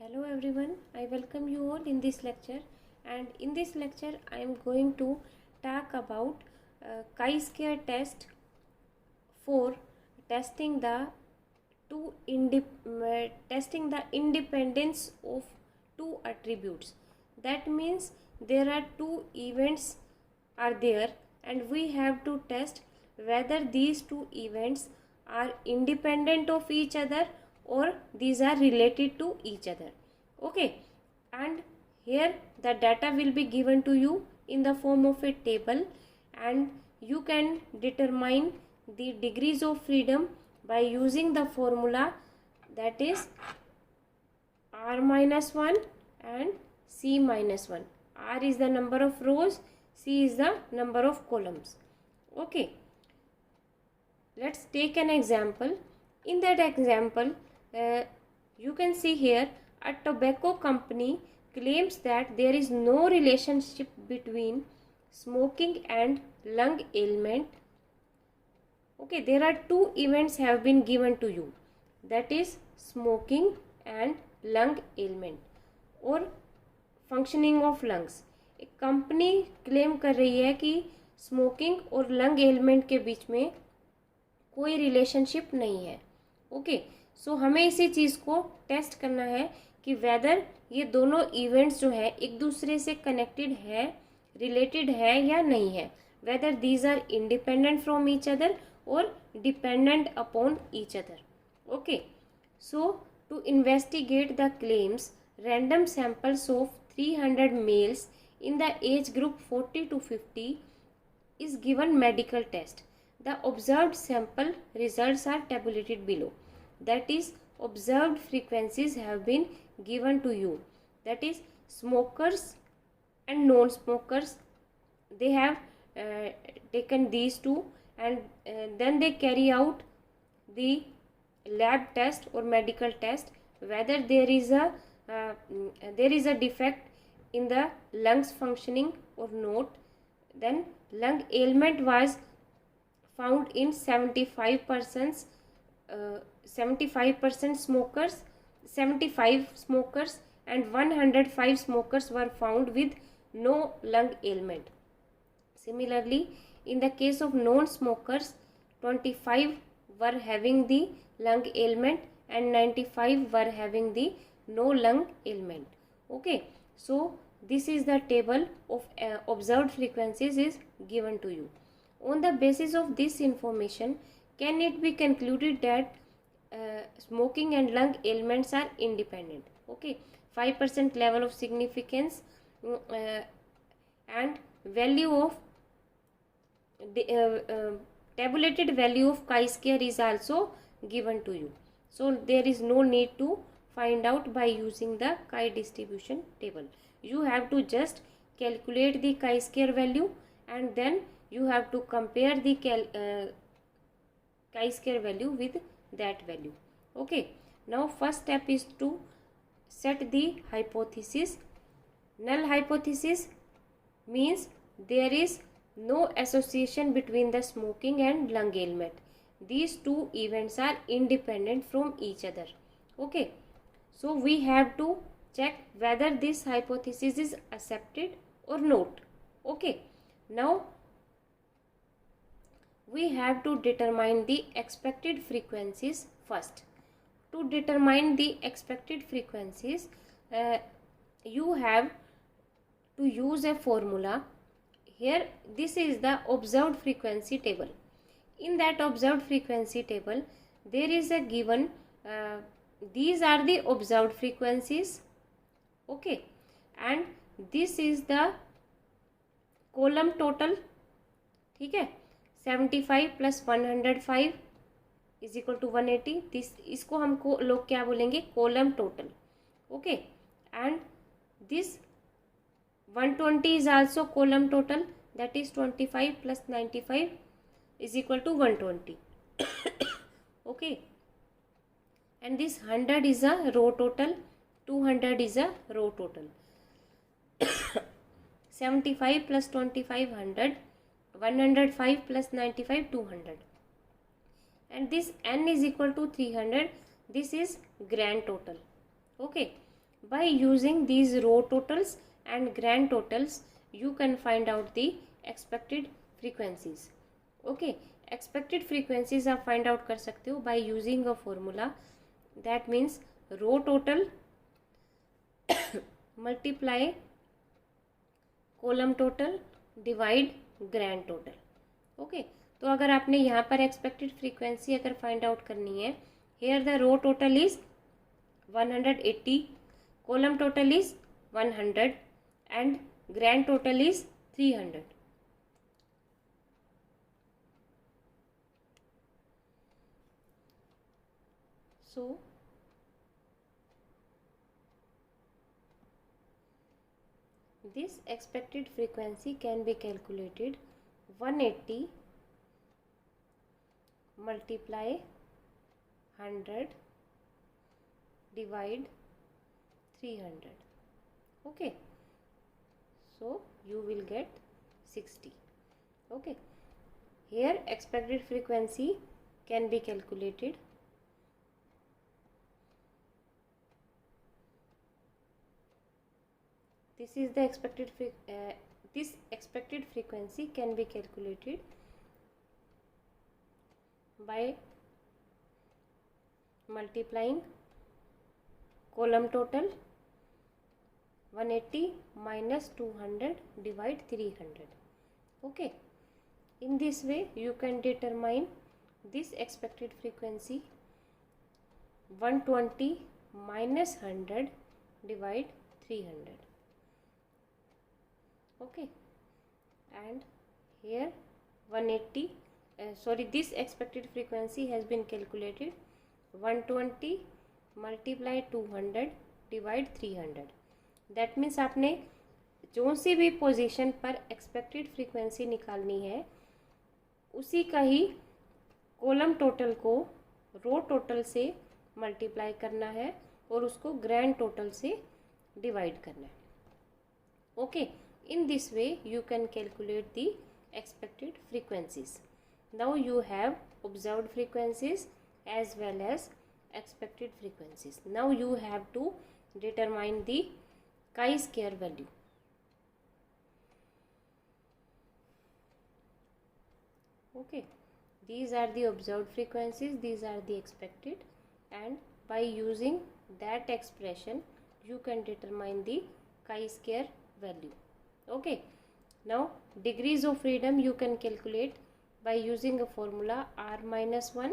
Hello everyone, I welcome you all in this lecture, and in this lecture I am going to talk about chi-square test for testing the testing the independence of two attributes. That means there are two events are there and we have to test whether these two events are independent of each other or these are related to each other. Okay, and here the data will be given to you in the form of a table, and you can determine the degrees of freedom by using the formula, that is r minus 1 and c minus 1. R is the number of rows, c is the number of columns. Okay, let's take an example. In that example, you can see here a tobacco company claims that there is no relationship between smoking and lung ailment. Okay, there are two events have been given to you, that is smoking and lung ailment or functioning of lungs. एक company claim कर रही है कि smoking और lung element के बीच में कोई relationship नहीं है. ओके, सो हमें इसी चीज़ को टेस्ट करना है कि वेदर ये दोनों इवेंट्स जो है एक दूसरे से कनेक्टेड है, रिलेटेड है या नहीं है, whether these are independent from each other और dependent upon each other. Okay, so to investigate the claims, random samples of 300 males in the age group 40 to 50 is given medical test. The observed sample results are tabulated below. That is, observed frequencies have been given to you. That is, smokers and non-smokers, they have taken these two, and then they carry out the lab test or medical test whether there is a defect in the lungs functioning or not. Then lung ailment was found in 75% smokers, 75 smokers, and 105 smokers were found with no lung ailment. Similarly, in the case of non-smokers, 25 were having the lung ailment and 95 were having the no lung ailment. Okay, so this is the table of observed frequencies is given to you. On the basis of this information, can it be concluded that smoking and lung ailments are independent? Okay, 5% level of significance and value of tabulated value of chi-square is also given to you. So there is no need to find out by using the chi-distribution table. You have to just calculate the chi-square value and then you have to compare the chi-square value with that value. Okay, now first step is to set the hypothesis. Null hypothesis means there is no association between the smoking and lung ailment. These two events are independent from each other. Okay, so we have to check whether this hypothesis is accepted or not. Okay, now we have to determine the expected frequencies first. To determine the expected frequencies, you have to use a formula. Here, this is the observed frequency table. In that observed frequency table, there is a given, these are the observed frequencies. Okay, and this is the column total. ठीक है, 75 plus 105 is equal to 180. this इसको हमको लोग क्या बोलेंगे, column total. Okay, and this 120 is also column total, that is 25 plus 95 is equal to 120. Okay, and this 100 is a row total, 200 is a row total. 75 plus 25 100, 105 plus 95 200, and this n is equal to 300. This is grand total. Okay, By using these row totals and grand totals, you can find out the expected frequencies. Okay, expected frequencies आप find out कर सकते हो by using a formula. That means row total multiply column total divide grand total. Okay, तो अगर आपने यहाँ पर expected frequency अगर फाइंड आउट करनी है, here the row total is 180, column total is 100 and grand total is 300. So this expected frequency can be calculated 180 multiply 100 divide 300. Okay, so you will get 60. Okay, here expected frequency can be calculated. This is the this expected frequency can be calculated by multiplying column total 180 minus 200 divide 300. Okay, in this way you can determine this expected frequency 120 minus 100 divide 300. Okay, and here 180 this expected frequency has been calculated 120 multiply 200 divide 300. That means आपने जो सी भी position पर expected frequency निकालनी है उसी का ही column total को रो total से मल्टीप्लाई करना है और उसको ग्रैंड टोटल से डिवाइड करना है. Okay, in this way you can calculate the expected frequencies. Now you have observed frequencies as well as expected frequencies. Now you have to determine the chi-square value. Okay, these are the observed frequencies, these are the expected, and by using that expression you can determine the chi-square value. Okay, now degrees of freedom you can calculate by using a formula r minus 1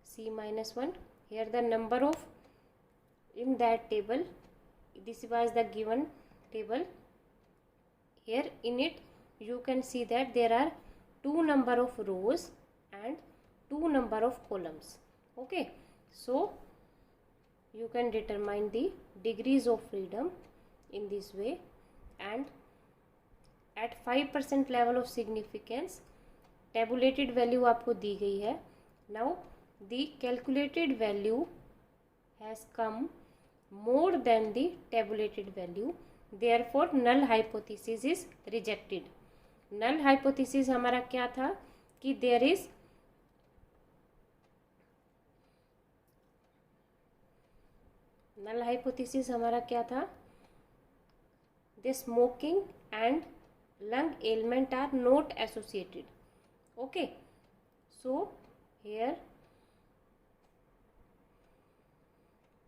c minus 1. Here the number of in that table, this was the given table. Here in it you can see that there are 2 number of rows and 2 number of columns. Okay, so you can determine the degrees of freedom in this way, and at 5% level of significance tabulated value आपको दी गई है. Now the calculated value has come more than the tabulated value, therefore null hypothesis is rejected. null hypothesis हमारा क्या था कि there is null hypothesis हमारा क्या था, the smoking and lung ailment are not associated. Okay, so here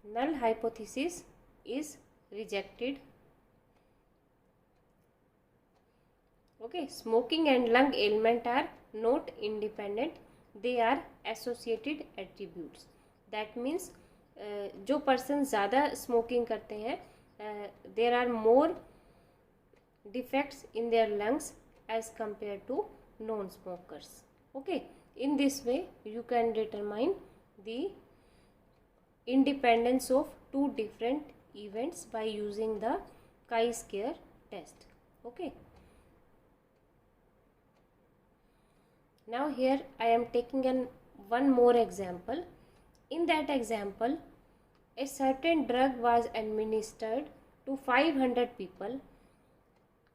null hypothesis is rejected. Okay, smoking and lung ailment are not independent, they are associated attributes. That means जो person ज़्यादा smoking करते हैं there are more defects in their lungs as compared to non-smokers. Okay, in this way you can determine the independence of two different events by using the chi-square test. Okay, now here I am taking one more example. In that example, a certain drug was administered to 500 people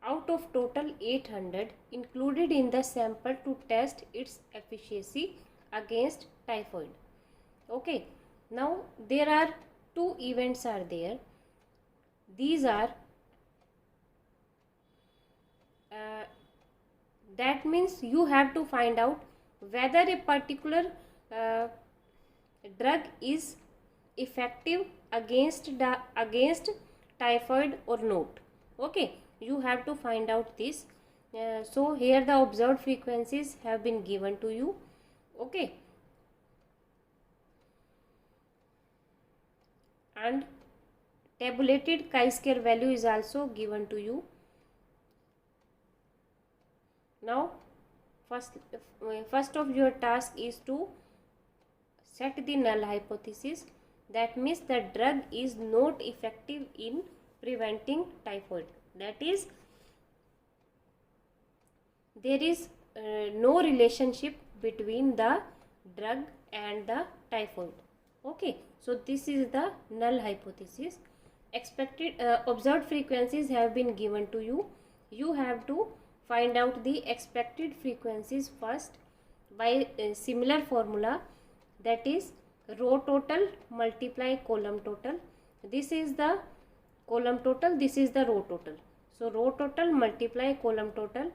out of total 800 included in the sample to test its efficacy against typhoid. Okay, now there are two events are there. these are that means you have to find out whether a particular drug is effective against typhoid or not. Okay, you have to find out this. So here the observed frequencies have been given to you. Okay, and tabulated chi-square value is also given to you. Now first of your task is to set the null hypothesis. That means the drug is not effective in preventing typhoid. That is, there is no relationship between the drug and the typhoid. Okay, so this is the null hypothesis. Expected observed frequencies have been given to you. You have to find out the expected frequencies first by a similar formula, that is row total multiply column total. This is the column total, this is the row total. So row total multiply column total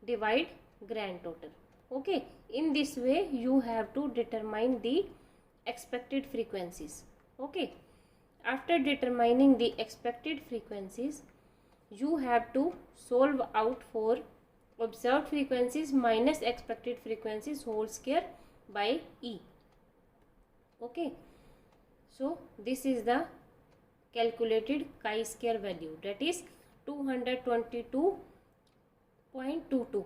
divide grand total. Okay, in this way you have to determine the expected frequencies. Okay, after determining the expected frequencies, you have to solve out for observed frequencies minus expected frequencies whole square by E. Okay, so this is the calculated chi-square value, that is 222.22.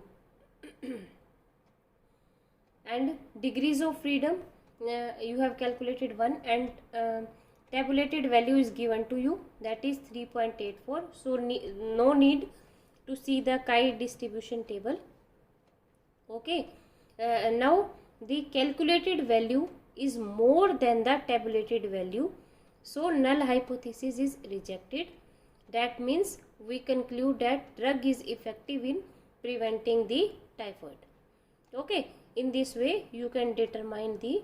And degrees of freedom, you have calculated 1, and tabulated value is given to you, that is 3.84. so no need to see the chi distribution table. Okay, now the calculated value is more than the tabulated value, so null hypothesis is rejected. That means we conclude that drug is effective in preventing the typhoid. Okay, in this way you can determine the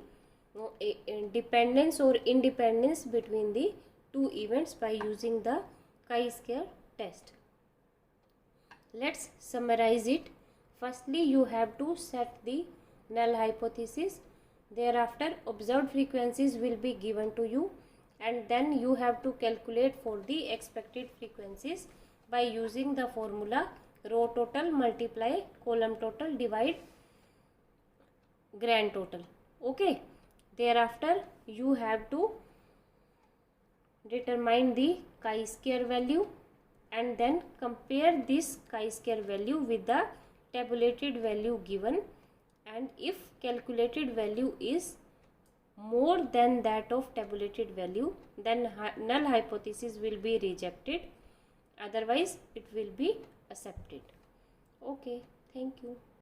dependence or independence between the two events by using the chi-square test. Let's summarize it. Firstly, you have to set the null hypothesis. Thereafter, observed frequencies will be given to you, and then you have to calculate for the expected frequencies by using the formula row total multiply column total divide grand total. Okay, thereafter you have to determine the chi-square value and then compare this chi-square value with the tabulated value given, and if calculated value is more than that of tabulated value, then null hypothesis will be rejected, otherwise it will be accepted. Okay, thank you.